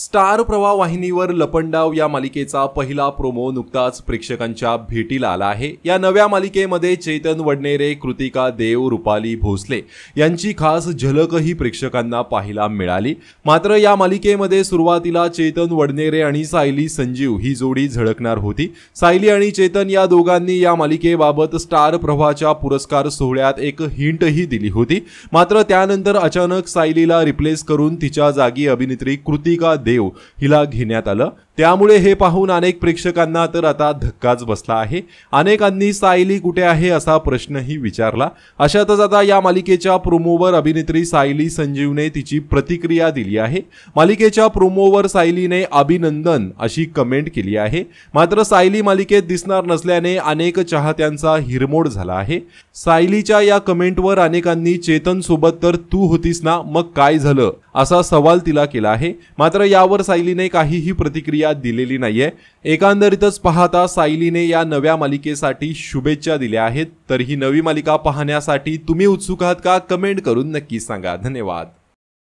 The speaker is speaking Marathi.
स्टार प्रवाह वाहिनीवर लपंडाव या मालिकेचा पहिला प्रोमो नुकताच प्रेक्षकांच्या भेटीला आला आहे। या नव्या मालिकेमध्ये चेतन वडनेरे, कृतिका देव, रुपाली भोसले यांची खास झलकही प्रेक्षकांना पाहायला मिळाली। मात्र या मालिकेमध्ये सुरुवातीला चेतन वडनेरे आणि सायली संजीव ही जोडी झळकणार होती। सायली आणि चेतन या दोघांनी या मालिकेबाबत स्टार प्रवाहच्या पुरस्कार सोहळ्यात एक हिंटही दिली होती। मात्र त्यानंतर अचानक सायलीला रिप्लेस करून तिच्या जागी अभिनेत्री कृतिका देव हिला घेण्यात आलं। त्यामुळे हे पाहून अनेक प्रेक्षकांना तर आता धक्काच बसला आहे। अनेकांनी सायली कुठे आहे असा प्रश्नही विचारला। अशातच आता या मालिकेच्या प्रोमोवर अभिनेत्री सायली संजीवने तिची प्रतिक्रिया दिली आहे। मालिकेच्या प्रोमोवर सायलीने अभिनंदन अशी कमेंट केली आहे। मात्र सायली मालिकेत दिसणार नसल्याने अनेक चाहत्यांचा हिरमोड झाला आहे। सायलीच्या या कमेंटवर अनेकांनी चेतन सोबत तर तू होतीस ना, मग काय झालं असा सवाल तिला केला आहे। मात्र यावर सायलीने काहीही प्रतिक्रिया दिलेली नाहीये। एकंदरीतच पाहता सायलीने या नव्या मालिकेसाठी शुभेच्छा दिल्या आहेत। तर ही नवी मालिका पाहण्यासाठी तुम्ही उत्सुक आहात का? कमेंट करून नक्की सांगा। धन्यवाद।